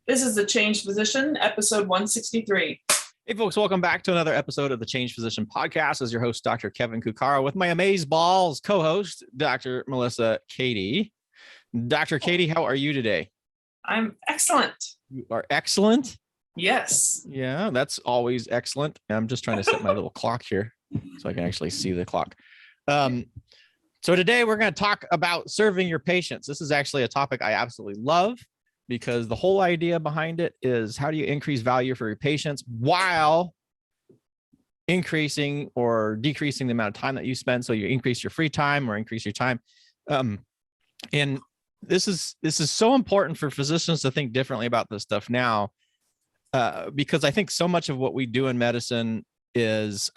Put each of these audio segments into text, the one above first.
This is The Changed Physician, episode 163. Hey, folks, welcome back to another episode of the Changed Physician podcast. As your host, Dr. Kevin Cuccaro, with my amazeballs co-host, Dr. Melissa Cady. Dr. Cady, how are you today? I'm excellent. You are excellent? Yes. Yeah, that's always excellent. I'm just trying to set my little clock here so I can actually see the clock. So today we're going to talk about serving your patients. This is actually a topic I absolutely love, because the whole idea behind it is how do you increase value for your patients while increasing or decreasing the amount of time that you spend. So you increase your free time or increase your time. And this is so important for physicians to think differently about this stuff now, because I think so much of what we do in medicine is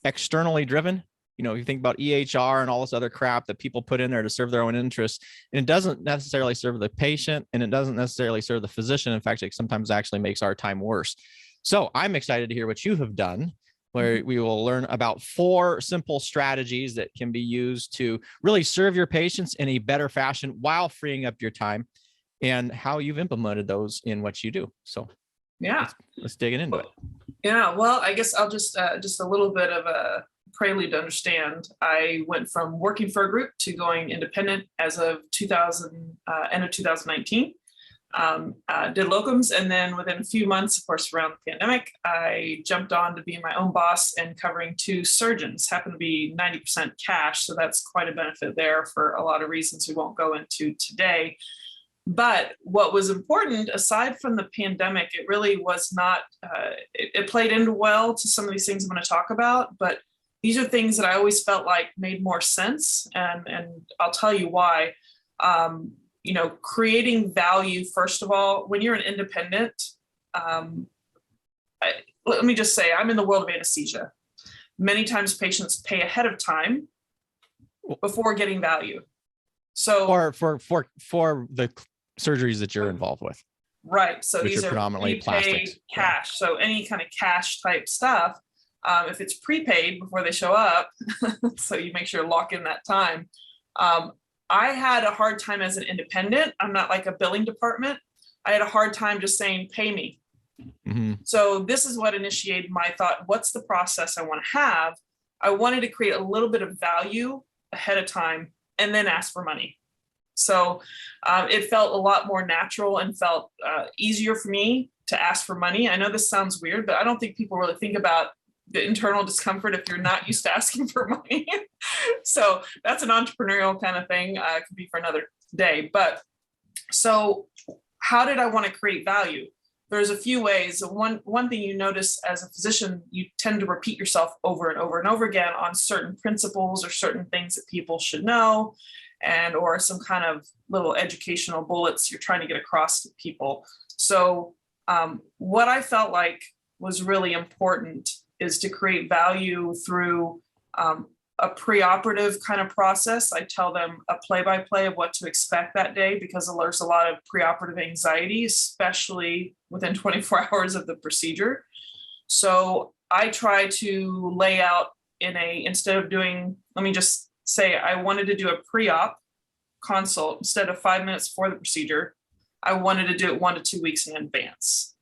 externally driven. You know, you think about EHR and all this other crap that people put in there to serve their own interests, and it doesn't necessarily serve the patient, and it doesn't necessarily serve the physician. In fact, it sometimes actually makes our time worse. So I'm excited to hear what you have done, where we will learn about 4 simple strategies that can be used to really serve your patients in a better fashion while freeing up your time, and how you've implemented those in what you do. So yeah, let's dig into it. Yeah, well, I guess I'll just a little bit of a prelude to understand. I went from working for a group to going independent as of end of 2019. Did locums, and then within a few months, of course, around the pandemic, I jumped on to being my own boss and covering 2 surgeons. Happened to be 90% cash, so that's quite a benefit there for a lot of reasons we won't go into today. But what was important, aside from the pandemic, it really was not, it played into well to some of these things I'm going to talk about, but these are things that I always felt like made more sense, and I'll tell you why. You know, creating value, first of all, when you're an independent, let me just say, I'm in the world of anesthesia. Many times patients pay ahead of time before getting value. So for the surgeries that you're involved with. Right. So these are predominantly prepaid plastics. Cash. Yeah. So any kind of cash type stuff, if it's prepaid before they show up, so you make sure to lock in that time. I had a hard time as an independent. I'm not like a billing department. I had a hard time just saying, pay me. Mm-hmm. So this is what initiated my thought. What's the process I want to have? I wanted to create a little bit of value ahead of time and then ask for money. So it felt a lot more natural and felt easier for me to ask for money. I know this sounds weird, but I don't think people really think about the internal discomfort if you're not used to asking for money. So that's an entrepreneurial kind of thing. It could be for another day. But so how did I want to create value? There's a few ways. One thing you notice as a physician, you tend to repeat yourself over and over and over again on certain principles or certain things that people should know, and or some kind of little educational bullets you're trying to get across to people. So what I felt like was really important is to create value through a preoperative kind of process. I tell them a play-by-play of what to expect that day, because there's a lot of preoperative anxiety, especially within 24 hours of the procedure. So I try to lay out instead of doing, let me just say, I wanted to do a pre-op consult instead of 5 minutes before the procedure. I wanted to do it 1 to 2 weeks in advance.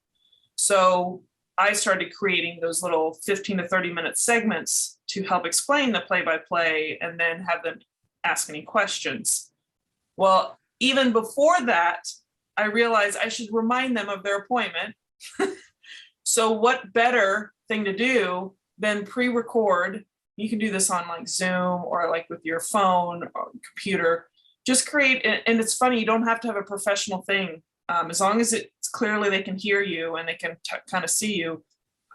So I started creating those little 15 to 30 minute segments to help explain the play-by-play and then have them ask any questions. Well, even before that, I realized I should remind them of their appointment. So what better thing to do than pre-record? You can do this on like Zoom or like with your phone or computer. Just create, and it's funny, you don't have to have a professional thing. As long as it's clearly they can hear you and they can kind of see you.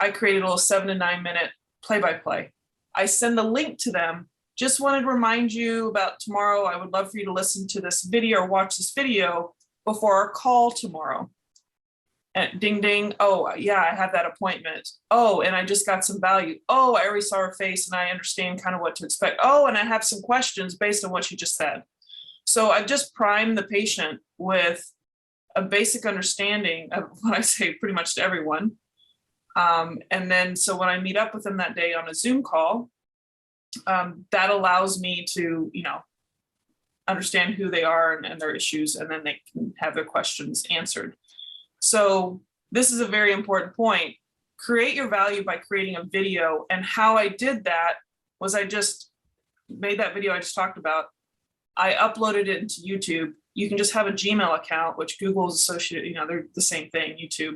I created a little 7 to 9 minute play-by-play. I send the link to them. Just wanted to remind you about tomorrow. I would love for you to listen to this video or watch this video before our call tomorrow. And ding, ding. Oh, yeah, I have that appointment. Oh, and I just got some value. Oh, I already saw her face and I understand kind of what to expect. Oh, and I have some questions based on what she just said. So I've just primed the patient with a basic understanding of what I say pretty much to everyone. And then, so when I meet up with them that day on a Zoom call, that allows me to, understand who they are and their issues, and then they can have their questions answered. So this is a very important point. Create your value by creating a video. And how I did that was I just made that video I just talked about. I uploaded it into YouTube. You can just have a Gmail account, which Google's associated, they're the same thing, YouTube.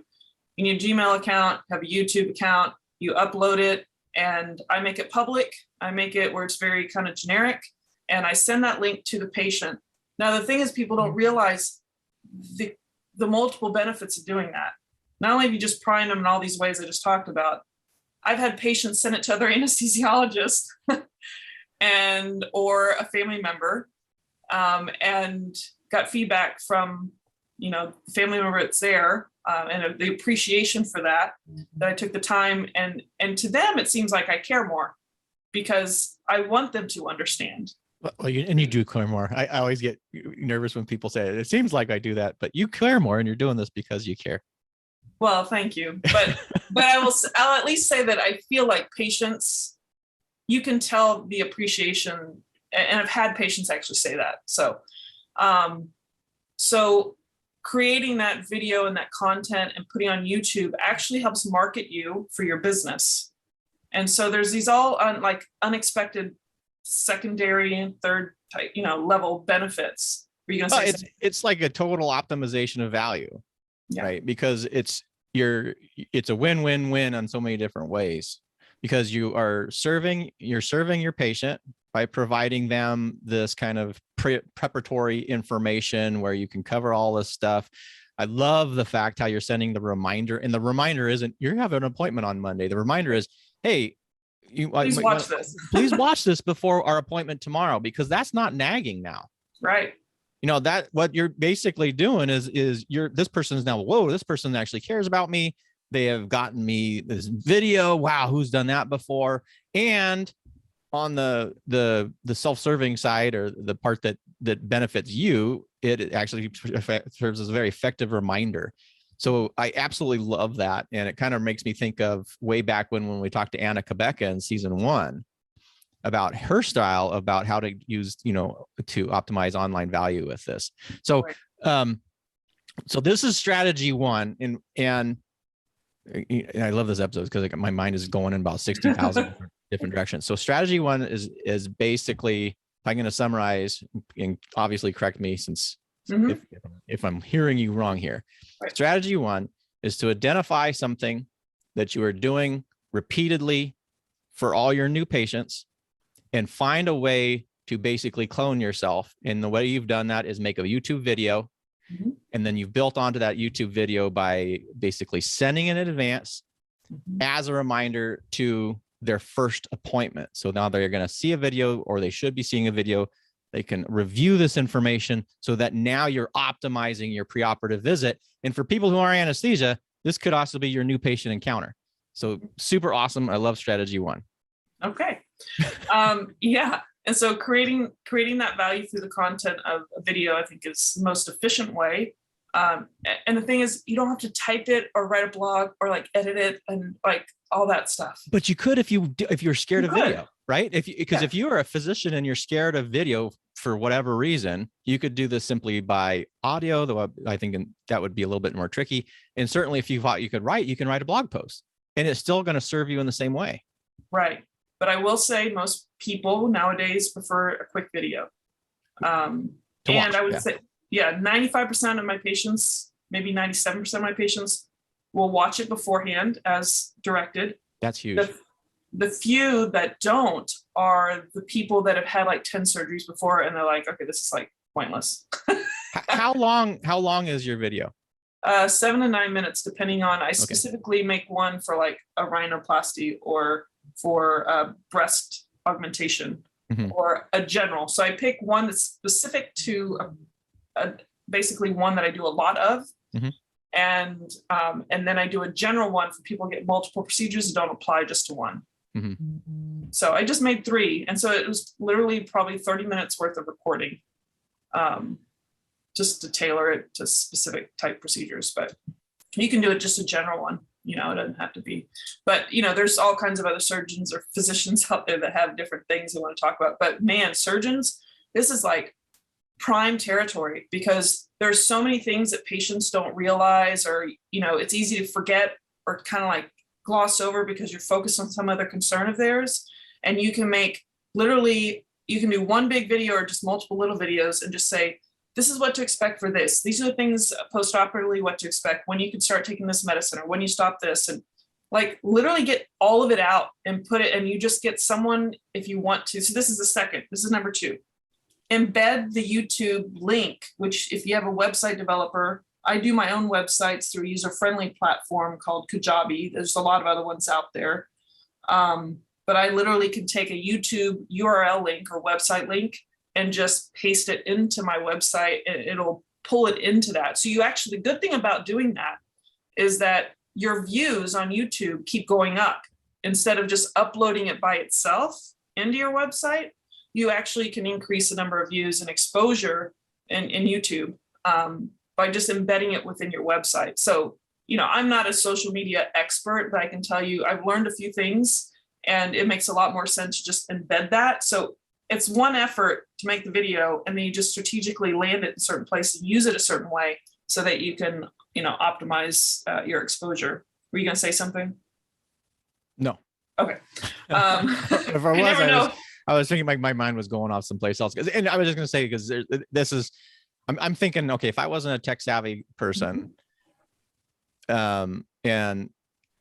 You need a Gmail account, have a YouTube account, you upload it, and I make it public. I make it where it's very kind of generic, and I send that link to the patient. Now, the thing is, people don't realize the multiple benefits of doing that. Not only have you just primed them in all these ways I just talked about, I've had patients send it to other anesthesiologists or a family member, and got feedback from, the family member that's there, and the appreciation for that I took the time, and to them, it seems like I care more because I want them to understand. Well, you do care more. I always get nervous when people say it seems like I do that, but you care more, and you're doing this because you care. Well, thank you. But I'll at least say that I feel like patients, you can tell the appreciation, and I've had patients actually say that. So creating that video and that content and putting on YouTube actually helps market you for your business. And so there's these all unexpected secondary and third type, level benefits. Are you gonna say it's like a total optimization of value, right? Because it's a win-win-win on so many different ways, because you're serving your patient by providing them this kind of preparatory information where you can cover all this stuff. I love the fact how you're sending the reminder, and the reminder isn't you have an appointment on Monday. The reminder is, hey, please watch this. Please watch this before our appointment tomorrow, because that's not nagging now. Right. That what you're basically doing is this person's now, whoa, this person actually cares about me. They have gotten me this video. Wow, who's done that before? And on the self-serving side, or the part that benefits you, it actually serves as a very effective reminder. So I absolutely love that. And it kind of makes me think of way back when we talked to Anna Quebeca in season 1 about her style, about how to use, to optimize online value with this. So, so this is strategy 1. And I love this episode because my mind is going in about 60,000 different directions. So strategy 1 is basically, if I'm going to summarize, and obviously correct me since if I'm hearing you wrong here. Right. Strategy 1 is to identify something that you are doing repeatedly for all your new patients and find a way to basically clone yourself. And the way you've done that is make a YouTube video. And then you've built onto that YouTube video by basically sending it in advance as a reminder to their first appointment. So now they're going to see a video, or they should be seeing a video. They can review this information so that now you're optimizing your preoperative visit. And for people who are anesthesia, this could also be your new patient encounter. So super awesome. I love strategy 1. Okay. Yeah. And so creating that value through the content of a video, I think, is the most efficient way. And the thing is, you don't have to type it or write a blog or edit it and all that stuff. But you could if you're scared of video, right? If you are a physician and you're scared of video for whatever reason, you could do this simply by audio, though I think that would be a little bit more tricky. And certainly if you thought you can write a blog post, and it's still going to serve you in the same way. Right. But I will say most people nowadays prefer a quick video. And I would say, 95% of my patients, maybe 97% of my patients will watch it beforehand as directed. That's huge. The few that don't are the people that have had 10 surgeries before, and they're like, okay, this is pointless. How long is your video? 7 to 9 minutes, depending on, I specifically make one for a rhinoplasty or for breast augmentation or a general. So I pick one that's specific to basically one that I do a lot of. And then I do a general one for people who get multiple procedures that don't apply just to one. So I just made 3. And so it was literally probably 30 minutes worth of recording, just to tailor it to specific type procedures. But you can do it just a general one. It doesn't have to be, but there's all kinds of other surgeons or physicians out there that have different things they want to talk about. But man, surgeons, this is prime territory, because there's so many things that patients don't realize, or, it's easy to forget or kind of like gloss over because you're focused on some other concern of theirs. And you can you can do one big video or just multiple little videos and just say, this is what to expect for this. These are the things post-operatively, what to expect, when you can start taking this medicine, or when you stop this, and like literally get all of it out and put it, and you just get someone, if you want to. So this is the second, this is number 2. Embed the YouTube link, which if you have a website developer, I do my own websites through a user-friendly platform called Kajabi. There's a lot of other ones out there. But I literally can take a YouTube URL link or website link and just paste it into my website, and it'll pull it into that. So the good thing about doing that is that your views on YouTube keep going up. Instead of just uploading it by itself into your website, you actually can increase the number of views and exposure in YouTube by just embedding it within your website. So, I'm not a social media expert, but I can tell you I've learned a few things, and it makes a lot more sense to just embed that. So it's one effort to make the video, and then you just strategically land it in a certain place and use it a certain way so that you can, optimize your exposure. Were you going to say something? No. Okay. If I was thinking my mind was going off someplace else. And I was just going to say, because I'm thinking, okay, if I wasn't a tech savvy person,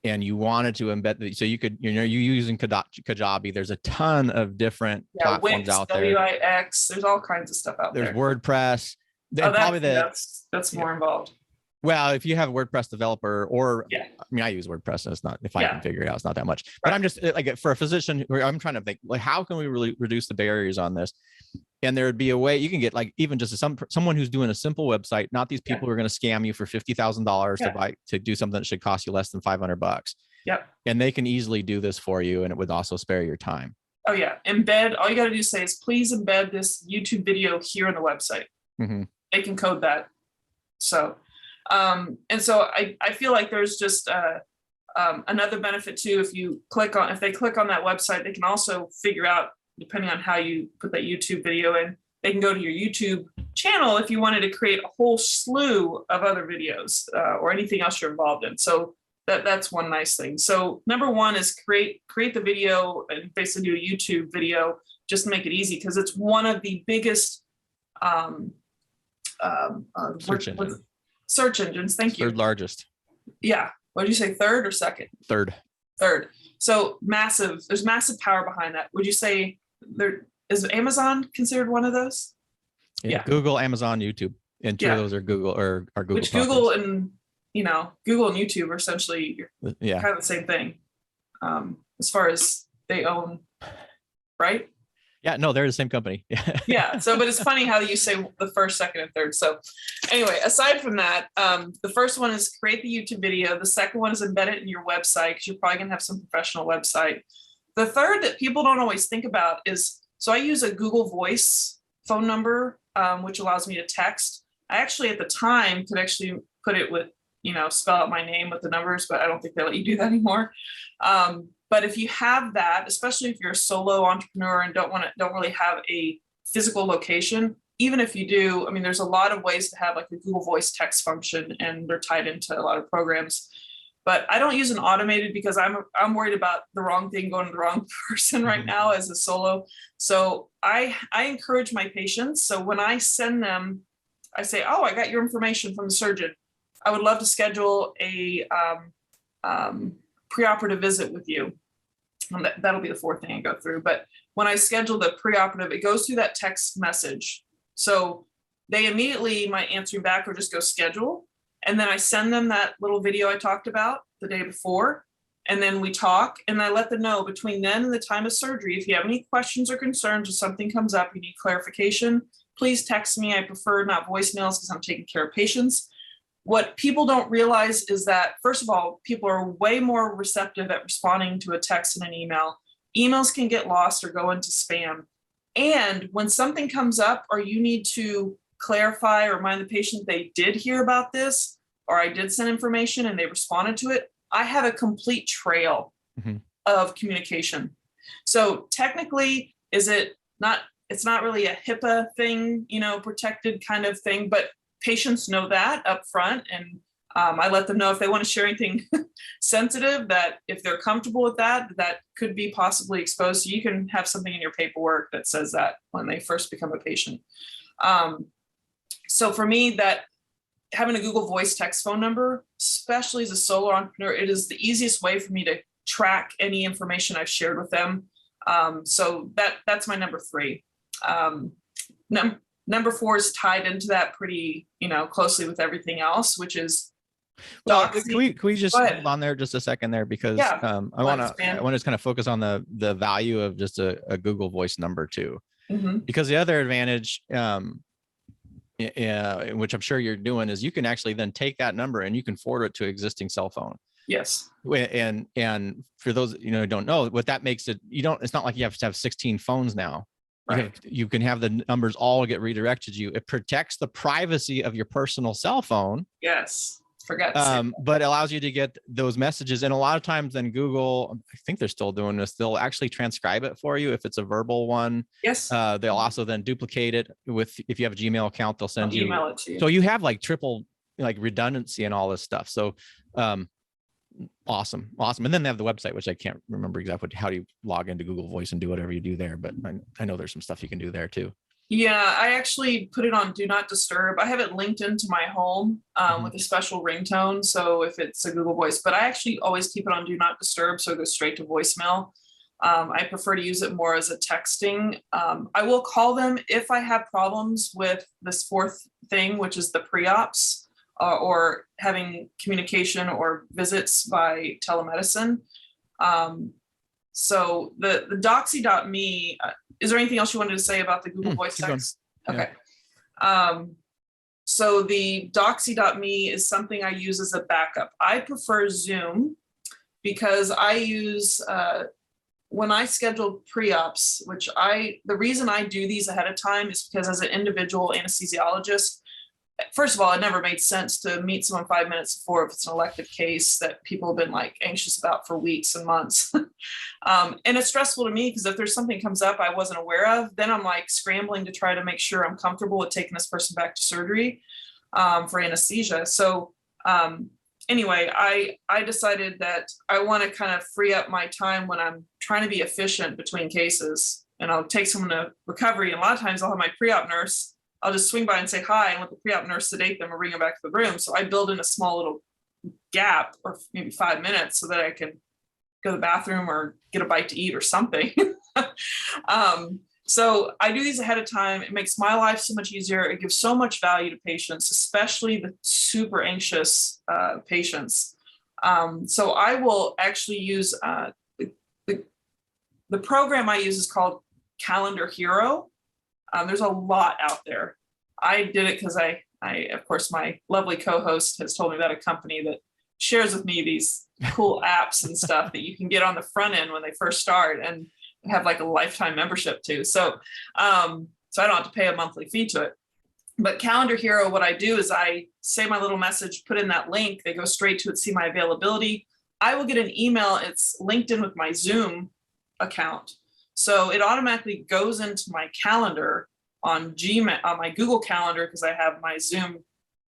and you wanted to embed, so you could, you're using Kajabi. There's a ton of different platforms Wix, out there. WIX, there's all kinds of stuff out there. There's WordPress. That's more involved. Well, if you have a WordPress developer, or I use WordPress. It's not, if I can figure it out, it's not that much. But I'm just like, for a physician, I'm trying to think, like, how can we really reduce the barriers on this? And there would be a way you can get, like, even just someone who's doing a simple website, not these people who are going to scam you for $50,000 to do something that should cost you less than $500. Yep. And they can easily do this for you, and it would also spare your time. Oh yeah, embed. All you got to do is please embed this YouTube video here on the website. Mm-hmm. They can code that. So, and so I feel like there's just another benefit too. If they click on that website, they can also figure out, depending on how you put that YouTube video in, they can go to your YouTube channel if you wanted to create a whole slew of other videos or anything else you're involved in. So that's one nice thing. So number 1 is create the video and basically do a YouTube video just to make it easy, because it's one of the biggest search engines. Thank you. Third largest. Yeah. What did you say? Third or second? Third. So massive. There's massive power behind that. Would you say is Amazon considered one of those? Yeah. Google, Amazon, YouTube, and 2 of those are Google or are Google. Which properties. Google and YouTube are essentially kind of the same thing, as far as they own, right? Yeah, no, they're the same company. Yeah. So, but it's funny how you say the first, second, and third. So anyway, aside from that, the first one is create the YouTube video. The second one is embed it in your website, because you're probably going to have some professional website. The third that people don't always think about is, so I use a Google Voice phone number, which allows me to text. I actually, at the time, could actually put it with, spell out my name with the numbers, but I don't think they let you do that anymore. But if you have that, especially if you're a solo entrepreneur and don't really have a physical location, even if you do, there's a lot of ways to have like a Google Voice text function, and they're tied into a lot of programs. But I don't use an automated because I'm worried about the wrong thing going to the wrong person right now as a solo. So I encourage my patients. So when I send them, I say, oh, I got your information from the surgeon. I would love to schedule a preoperative visit with you. And that'll be the 4th thing I go through. But when I schedule the preoperative, it goes through that text message. So they immediately might answer back or just go schedule. And then I send them that little video I talked about the day before. And then we talk, and I let them know between then and the time of surgery, if you have any questions or concerns or something comes up, you need clarification, please text me. I prefer not voicemails because I'm taking care of patients. What people don't realize is that, first of all, people are way more receptive at responding to a text and an email. Emails can get lost or go into spam. And when something comes up or you need to clarify or remind the patient they did hear about this, or I did send information and they responded to it, I have a complete trail of communication. So technically, is it not it's not really a HIPAA thing, protected kind of thing, but patients know that up front. And I let them know if they want to share anything sensitive, that if they're comfortable with that, that could be possibly exposed. So you can have something in your paperwork that says that when they first become a patient. So for me, that having a Google Voice text phone number, especially as a solo entrepreneur, it is the easiest way for me to track any information I've shared with them. So that's my number 3. Number 4 is tied into that pretty, closely with everything else, which is well, Doxy. can we just hold on there just a second there, because Yeah, I want to just kind of focus on the value of just a Google Voice number too, because the other advantage, which I'm sure you're doing, is you can actually then take that number and you can forward it to an existing cell phone. Yes. And for those who don't know, what that makes it, it's not like you have to have 16 phones now. Right. You can have the numbers all get redirected to you. It protects the privacy of your personal cell phone. Yes. But allows you to get those messages. And a lot of times then Google, I think they're still doing this, they'll actually transcribe it for you if it's a verbal one. Yes. They'll also then duplicate it if you have a Gmail account, they'll send you. Email it to you. So you have like triple redundancy and all this stuff. So awesome. And then they have the website, which I can't remember exactly how do you log into Google Voice and do whatever you do there, but I know there's some stuff you can do there too. Yeah, I actually put it on Do Not Disturb. I have it linked into my home with a special ringtone. So if it's a Google Voice, but I actually always keep it on Do Not Disturb, so it goes straight to voicemail. I prefer to use it more as a texting. I will call them if I have problems with this 4th thing, which is the pre-ops or having communication or visits by telemedicine. So the doxy.me, is there anything else you wanted to say about the Google Voice text? Okay. So the doxy.me is something I use as a backup. I prefer Zoom because I use, when I schedule pre-ops, the reason I do these ahead of time is because as an individual anesthesiologist, first of all, it never made sense to meet someone 5 minutes before if it's an elective case that people have been anxious about for weeks and months. And it's stressful to me because if there's something comes up I wasn't aware of, then I'm scrambling to try to make sure I'm comfortable with taking this person back to surgery for anesthesia. So anyway, I decided that I want to kind of free up my time when I'm trying to be efficient between cases, and I'll take someone to recovery. And a lot of times I'll have my pre-op nurse, I'll just swing by and say hi and let the pre-op nurse sedate them or bring them back to the room. So I build in a small little gap, or maybe 5 minutes, so that I can go to the bathroom or get a bite to eat or something. So I do these ahead of time. It makes my life so much easier. It gives so much value to patients, especially the super anxious patients. So I will actually use the program I use is called Calendar Hero. There's a lot out there. I did it because I, of course, my lovely co-host has told me about a company that shares with me these cool apps and stuff that you can get on the front end when they first start and have a lifetime membership to. So I don't have to pay a monthly fee to it. But Calendar Hero, what I do is I say my little message, put in that link, they go straight to it, see my availability. I will get an email. It's linked in with my Zoom account. So it automatically goes into my calendar on Gmail, on my Google Calendar, because I have my Zoom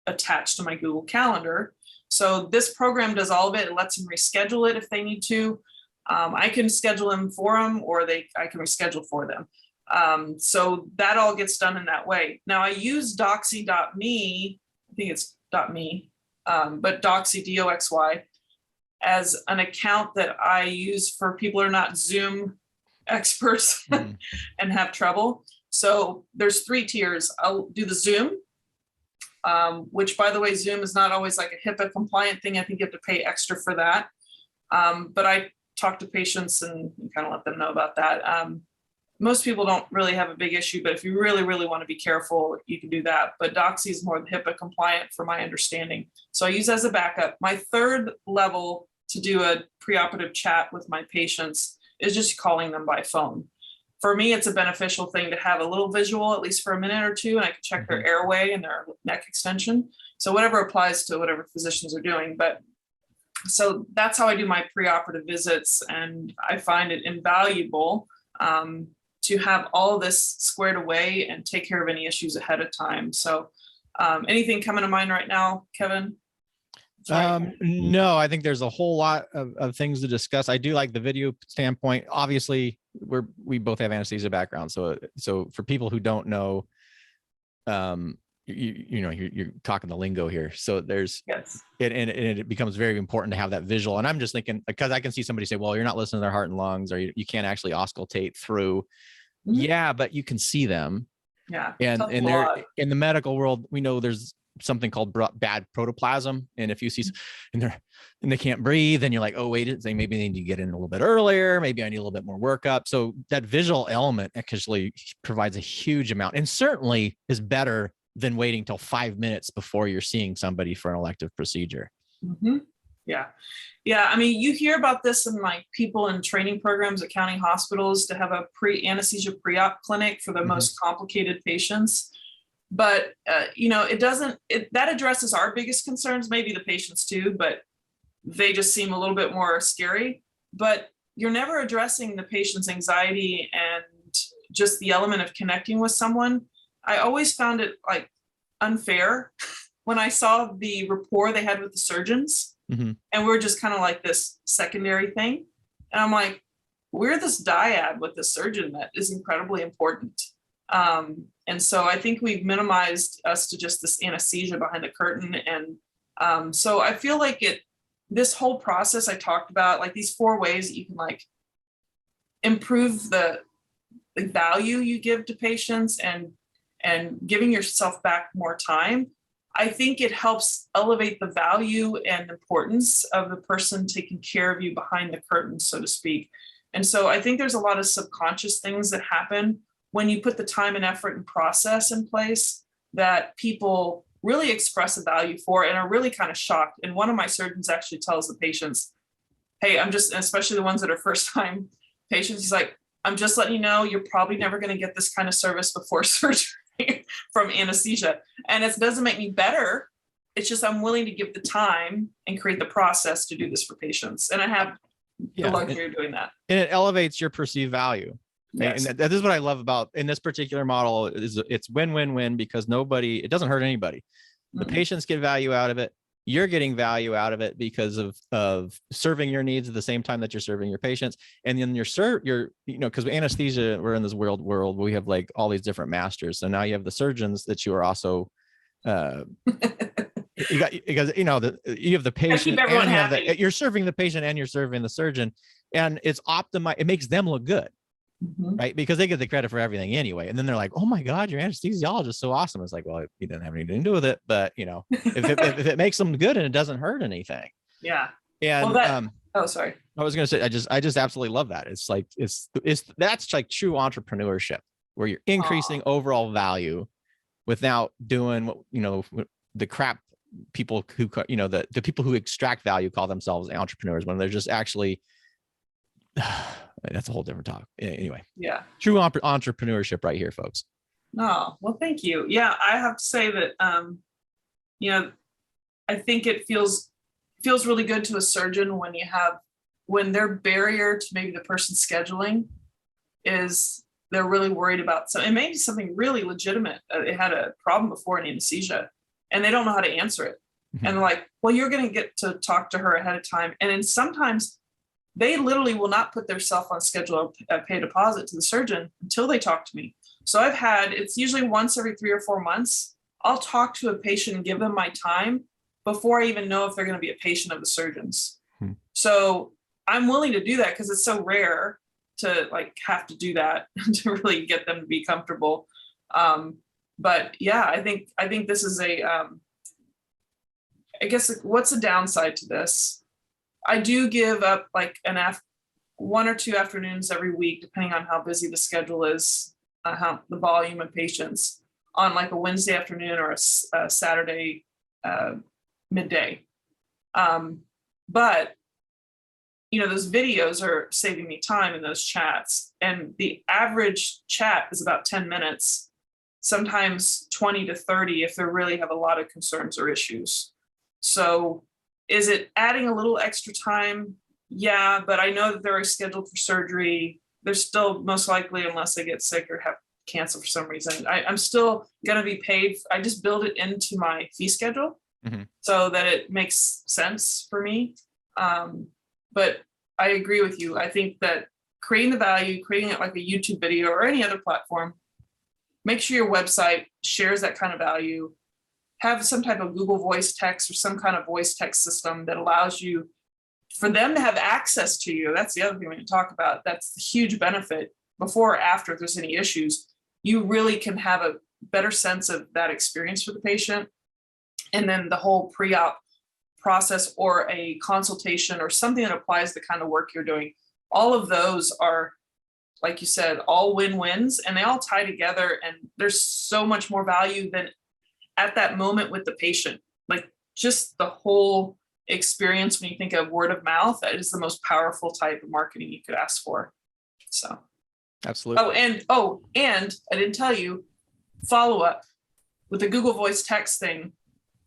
attached to my Google Calendar. So this program does all of it. It lets them reschedule it if they need to. I can schedule them for them, or I can reschedule for them. So that all gets done in that way. Now I use doxy.me, I think it's .me, but doxy, D-O-X-Y, as an account that I use for people who are not Zoom experts and have trouble. So there's 3 tiers. I'll do the Zoom, which, by the way, Zoom is not always a HIPAA compliant thing. I think you have to pay extra for that. But I talk to patients and kind of let them know about that. Most people don't really have a big issue, but if you really, really want to be careful, you can do that. But Doxy is more HIPAA compliant for my understanding. So I use as a backup. My third level to do a preoperative chat with my patients is just calling them by phone. For me, it's a beneficial thing to have a little visual, at least for a minute or two, and I can check their airway and their neck extension. So whatever applies to whatever physicians are doing. But so that's how I do my preoperative visits, and I find it invaluable. to have all of this squared away and take care of any issues ahead of time. So anything coming to mind right now, Kevin? No, I think there's a whole lot of things to discuss. I do like the video standpoint. Obviously, we both have anesthesia background. So for people who don't know, you're talking the lingo here. So there's, yes, and it becomes very important to have that visual. And I'm just thinking, because I can see somebody say, well, you're not listening to their heart and lungs, or you can't actually auscultate through. Mm-hmm. Yeah, but you can see them. Yeah. And they're in the medical world, we know there's something called bad protoplasm. And if you see, and they can't breathe, then you're like, oh, wait, maybe they need to get in a little bit earlier. Maybe I need a little bit more workup. So that visual element actually provides a huge amount, and certainly is better than waiting till 5 minutes before you're seeing somebody for an elective procedure. Mm-hmm. Yeah. Yeah. I mean, you hear about this in like people in training programs at county hospitals to have a anesthesia pre-op clinic for the most complicated patients. But, that addresses our biggest concerns, maybe the patients too, but they just seem a little bit more scary. But you're never addressing the patient's anxiety and just the element of connecting with someone. I always found it like unfair when I saw the rapport they had with the surgeons. Mm-hmm. And we're just kind of like this secondary thing. And I'm like, we're this dyad with the surgeon that is incredibly important. And so I think we've minimized us to just this anesthesia behind the curtain. And so I feel like this whole process I talked about, like these 4 ways that you can like improve the value you give to patients and giving yourself back more time. I think it helps elevate the value and importance of the person taking care of you behind the curtain, so to speak. And so I think there's a lot of subconscious things that happen when you put the time and effort and process in place that people really express a value for and are really kind of shocked. And one of my surgeons actually tells the patients, hey, especially the ones that are first time patients, he's like, I'm just letting you know, you're probably never going to get this kind of service before surgery from anesthesia. And it doesn't make me better. It's just, I'm willing to give the time and create the process to do this for patients. And I have the luxury of doing that. And it elevates your perceived value. Yes. And that is what I love about in this particular model is it's win-win-win, because it doesn't hurt anybody. The patients get value out of it. You're getting value out of it because of serving your needs at the same time that you're serving your patients. And then because anesthesia, we're in this world where we have like all these different masters. So now you have the surgeons that you are also, you have the patient and you're serving the patient and you're serving the surgeon, and it's optimized. It makes them look good. Mm-hmm. Right, because they get the credit for everything anyway, and then they're like, "Oh my God, your anesthesiologist is so awesome." It's like, well, he didn't have anything to do with it, but if it makes them good and it doesn't hurt anything, yeah. And sorry, I was going to say, I just absolutely love that. It's like that's like true entrepreneurship, where you're increasing overall value without doing what the crap people who the people who extract value call themselves entrepreneurs, when they're just actually. That's a whole different talk. Anyway, yeah, true entrepreneurship right here, folks. Oh, well, thank you. Yeah, I have to say that I think it feels really good to a surgeon when their barrier to maybe the person scheduling is they're really worried about. So it may be something really legitimate. It had a problem before in anesthesia, and they don't know how to answer it. Mm-hmm. And they're like, well, you're going to get to talk to her ahead of time. And then sometimes they literally will not put themselves on schedule or pay a deposit to the surgeon until they talk to me. So it's usually once every 3 or 4 months, I'll talk to a patient and give them my time before I even know if they're going to be a patient of the surgeon's. So I'm willing to do that because it's so rare to like have to do that to really get them to be comfortable. But yeah, I think this is I guess what's the downside to this? I do give up like 1 or 2 afternoons every week, depending on how busy the schedule is, how the volume of patients, on like a Wednesday afternoon or a Saturday midday. But those videos are saving me time in those chats, and the average chat is about 10 minutes, sometimes 20 to 30 if they really have a lot of concerns or issues. So is it adding a little extra time? Yeah, but I know that they're scheduled for surgery. they're still most likely, unless they get sick or have cancer for some reason, I'm still gonna be paid. I just build it into my fee schedule so that it makes sense for me. But I agree with you. I think that creating the value, creating it like a YouTube video or any other platform, make sure your website shares that kind of value. Have some type of Google voice text or some kind of voice text system that allows you, for them to have access to you. That's the other thing we can talk about. That's the huge benefit. Before or after, if there's any issues, you really can have a better sense of that experience for the patient. And then the whole pre-op process or a consultation or something that applies to the kind of work you're doing. All of those are, like you said, all win-wins, and they all tie together. And there's so much more value than at that moment with the patient. Like just the whole experience, when you think of word of mouth, that is the most powerful type of marketing you could ask for. So absolutely. And I didn't tell you, follow up with the Google voice text thing.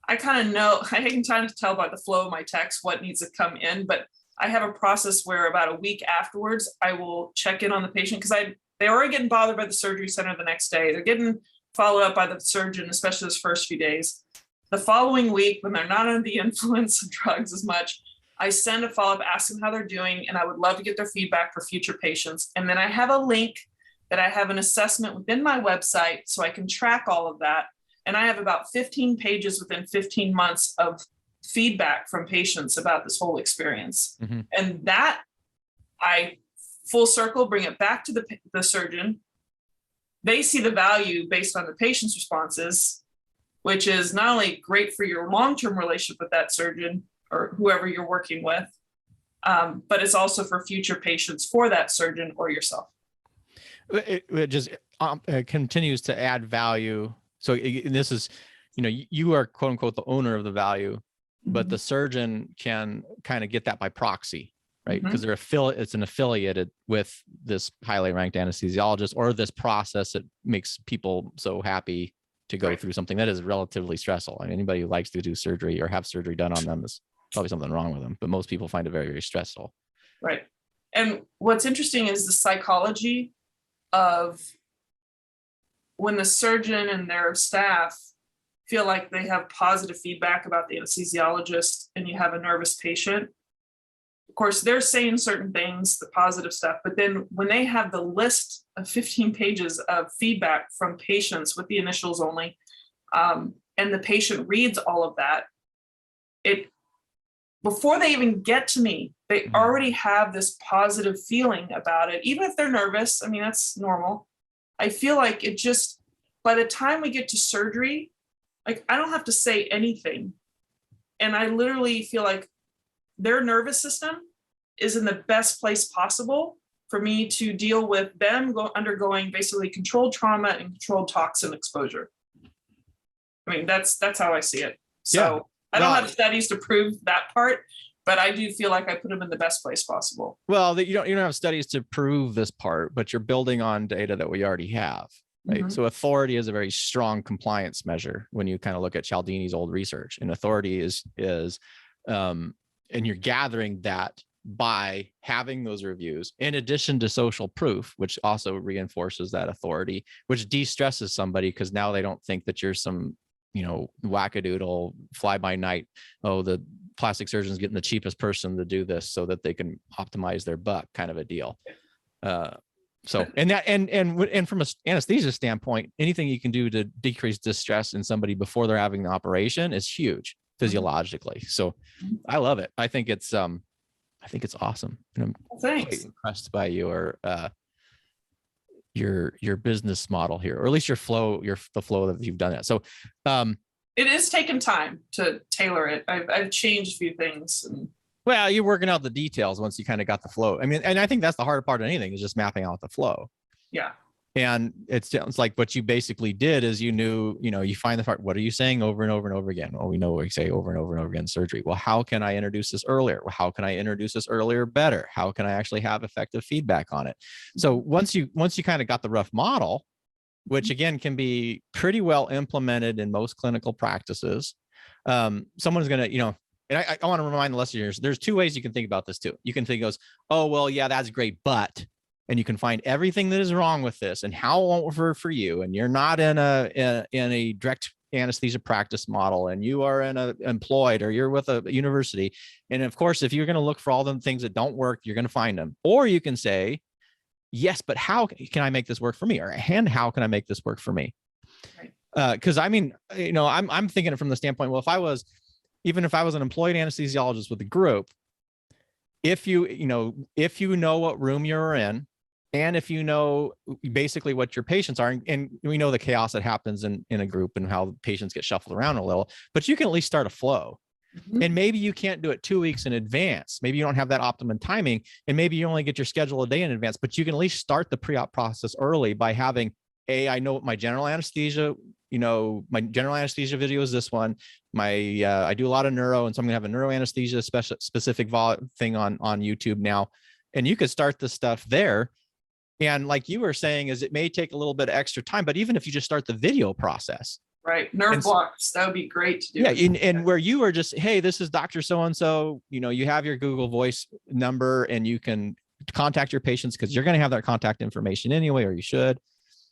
I kind of know, I can kind of tell by the flow of my text what needs to come in, but I have a process where about a week afterwards I will check in on the patient, because they're already getting bothered by the surgery center the next day. They're getting followed up by the surgeon, especially those first few days. The following week, when they're not under the influence of drugs as much, I send a follow-up, ask them how they're doing, and I would love to get their feedback for future patients. And then I have a link that I have an assessment within my website so I can track all of that. And I have about 15 pages within 15 months of feedback from patients about this whole experience. And that I full circle, bring it back to the surgeon. They see the value based on the patient's responses, which is not only great for your long-term relationship with that surgeon or whoever you're working with, but it's also for future patients for that surgeon or yourself. It just continues to add value. So this is, you are quote unquote the owner of the value, but the surgeon can kind of get that by proxy, right? Because it's an affiliated with this highly ranked anesthesiologist or this process that makes people so happy to go through something that is relatively stressful. I mean, anybody who likes to do surgery or have surgery done on them is probably something wrong with them, but most people find it very, very stressful. Right. And what's interesting is the psychology of when the surgeon and their staff feel like they have positive feedback about the anesthesiologist and you have a nervous patient. Of course, they're saying certain things, the positive stuff, but then when they have the list of 15 pages of feedback from patients with the initials only, and the patient reads all of that, before they even get to me, they already have this positive feeling about it, even if they're nervous. I mean, that's normal. I feel like it just, by the time we get to surgery, like I don't have to say anything. And I literally feel like their nervous system is in the best place possible for me to deal with them undergoing basically controlled trauma and controlled toxin exposure. I mean, that's how I see it. So I don't have studies to prove that part, but I do feel like I put them in the best place possible. Well, you don't have studies to prove this part, but you're building on data that we already have, right? So authority is a very strong compliance measure when you kind of look at Cialdini's old research, and authority is and you're gathering that by having those reviews in addition to social proof, which also reinforces that authority, which de-stresses somebody because now they don't think that you're some, wackadoodle fly by night. Oh, the plastic surgeon's getting the cheapest person to do this so that they can optimize their buck kind of a deal. So, and from an anesthesia standpoint, anything you can do to decrease distress in somebody before they're having the operation is huge physiologically. So I love it. I think it's awesome. And I'm quite impressed by your business model here, or at least the flow that you've done that. So it is taking time to tailor it. I've changed a few things. Well, you're working out the details once you kind of got the flow. I mean, and I think that's the hard part of anything is just mapping out the flow. Yeah. And it sounds like what you basically did is you find the part, what are you saying over and over and over again? Well, we know what we say over and over and over again in surgery. Well, how can I introduce this earlier? Well, how can I introduce this earlier better? How can I actually have effective feedback on it? So once you kind of got the rough model, which again can be pretty well implemented in most clinical practices, someone's going to, and I want to remind the listeners, there's two ways you can think about this too. You can think goes, oh, well, yeah, that's great, but and you can find everything that is wrong with this and how it won't work for you, and you're not in a direct anesthesia practice model, and you are employed, or you're with a university. And of course, if you're going to look for all the things that don't work, you're going to find them. Or you can say, yes, but how can I make this work for me? And how can I make this work for me? Because I mean, I'm thinking it from the standpoint, well, if I was an employed anesthesiologist with a group, if you know what room you're in, and if you know basically what your patients are, and we know the chaos that happens in a group and how patients get shuffled around a little, but you can at least start a flow. Mm-hmm. And maybe you can't do it 2 weeks in advance. Maybe you don't have that optimum timing, and maybe you only get your schedule a day in advance, but you can at least start the pre-op process early by having, I know what my general anesthesia, my general anesthesia video is this one. I do a lot of neuro, and so I'm gonna have a neuro anesthesia specific thing on YouTube now. And you could start this stuff there. And like you were saying, is it may take a little bit of extra time, but even if you just start the video process. Right. Nerve blocks. That would be great to do. Yeah. And where you are just, hey, this is Dr. So-and-so, you have your Google Voice number, and you can contact your patients because you're going to have that contact information anyway, or you should.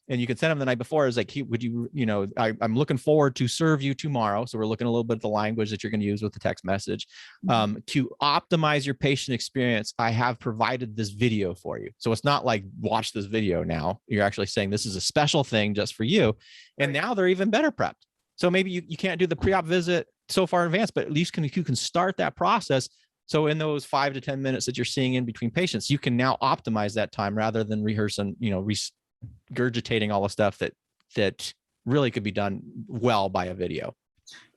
And you can send them the night before. It's like, hey, would you, I'm looking forward to serve you tomorrow. So we're looking a little bit at the language that you're going to use with the text message. To optimize your patient experience, I have provided this video for you. So it's not like, watch this video now. You're actually saying this is a special thing just for you. And now they're even better prepped. So maybe you can't do the pre-op visit so far in advance, but at least you can start that process. So in those 5 to 10 minutes that you're seeing in between patients, you can now optimize that time rather than rehearsing, regurgitating all the stuff that really could be done well by a video.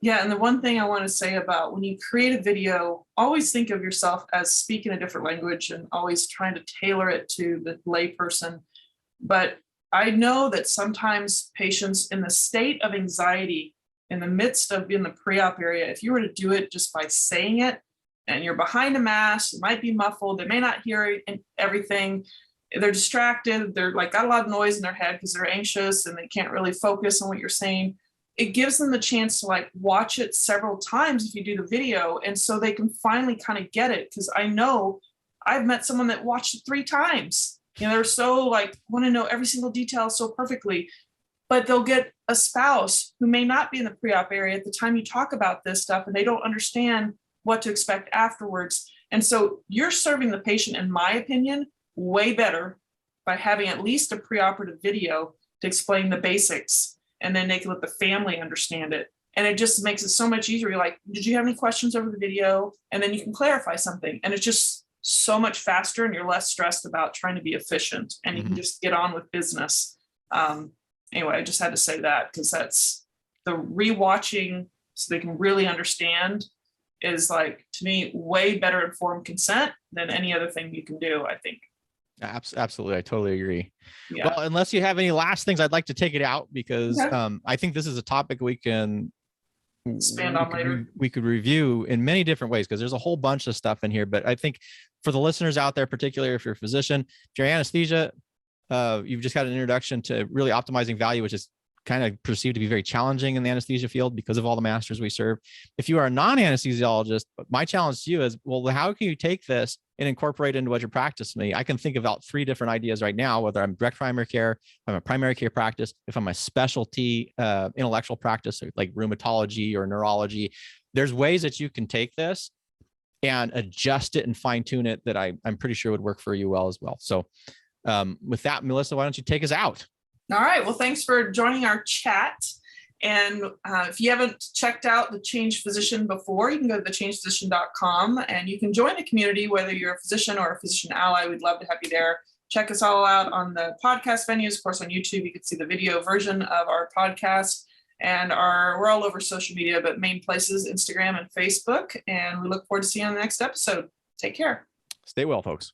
Yeah. And the one thing I want to say about when you create a video, always think of yourself as speaking a different language and always trying to tailor it to the layperson. But I know that sometimes patients in the state of anxiety, in the midst of in the pre-op area, if you were to do it just by saying it, and you're behind a mask, it might be muffled, they may not hear everything, they're distracted, they're like got a lot of noise in their head because they're anxious and they can't really focus on what you're saying. It gives them the chance to like watch it several times if you do the video, and so they can finally kind of get it. Because I know I've met someone that watched it 3 times. They're so like want to know every single detail so perfectly, but they'll get a spouse who may not be in the pre-op area at the time you talk about this stuff, and they don't understand what to expect afterwards. And so you're serving the patient, in my opinion, way better by having at least a preoperative video to explain the basics, and then they can let the family understand it. And it just makes it so much easier. You're like, did you have any questions over the video? And then you can clarify something. And it's just so much faster, and you're less stressed about trying to be efficient, and you can just get on with business. Anyway, I just had to say that because that's the rewatching so they can really understand is, like, to me, way better informed consent than any other thing you can do, I think. Absolutely. I totally agree. Yeah. Well, unless you have any last things, I'd like to take it out because I think this is a topic we can expand on later. We could review in many different ways because there's a whole bunch of stuff in here. But I think for the listeners out there, particularly if you're a physician, if you're anesthesia, you've just got an introduction to really optimizing value, which is kind of perceived to be very challenging in the anesthesia field because of all the masters we serve. If you are a non-anesthesiologist, my challenge to you is, well, how can you take this and incorporate it into what your practice me? I can think about 3 different ideas right now, whether I'm direct primary care, if I'm a primary care practice, if I'm a specialty intellectual practice like rheumatology or neurology. There's ways that you can take this and adjust it and fine tune it that I'm pretty sure would work for you well as well. So with that, Melissa, why don't you take us out? All right. Well, thanks for joining our chat. And if you haven't checked out The Change Physician before, you can go to thechangephysician.com and you can join the community, whether you're a physician or a physician ally. We'd love to have you there. Check us all out on the podcast venues. Of course, on YouTube, you can see the video version of our podcast. And we're all over social media, but main places, Instagram and Facebook. And we look forward to seeing you on the next episode. Take care. Stay well, folks.